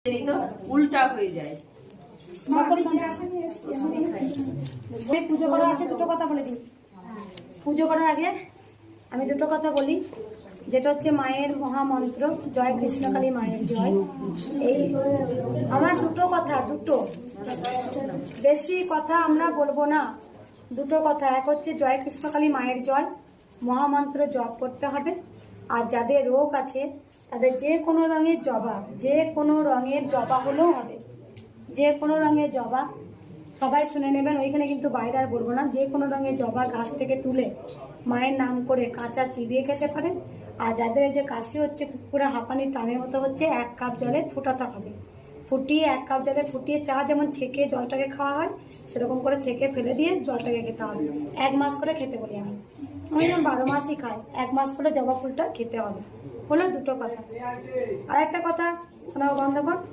তো উল্টা হয়ে যায়। পুজো করার আছে দুটো কথা বলে দিই। পুজো করার আগে আমি দুটো কথা বলি, যেটা হচ্ছে মায়ের মহামন্ত্র জয় কৃষ্ণকালী মায়ের জয়। এই আমার দুটো কথা, দুটো, বেশি কথা আমরা বলবো না, দুটো কথা। এক হচ্ছে জয় কৃষ্ণকালী মায়ের জয়, মহামন্ত্র জপ করতে হবে। আর যাদের রোগ আছে তাদের যে কোনো রঙের জবা, যে কোনো রঙের জবা হলেও হবে, যে কোনো রঙের জবা সবাই শুনে নেবেন, ওইখানে কিন্তু বাইরে আর বলবো না। যে কোনো রঙের জবা গাছ থেকে তুলে মায়ের নাম করে কাঁচা চিবিয়ে খেতে পারেন। আর যাদের এই যে কাশি হচ্ছে, পুরো হাঁপানি টানের মতো হচ্ছে, 1 কাপ জলে ফোটাতে হবে। ফুটিয়ে 1 কাপ জলে ফুটিয়ে, চা যেমন ছেঁকে জলটাকে খাওয়া হয় সেরকম করে ছেঁকে ফেলে দিয়ে জলটাকে খেতে হবে। 1 মাস করে খেতে বলি আমি যেমন 12 মাসই খাই, 1 মাস করে জবা ফুলটা খেতে হবে। হলো দুটো কথা। আর একটা কথা শোনাবো, বন্ধ কর।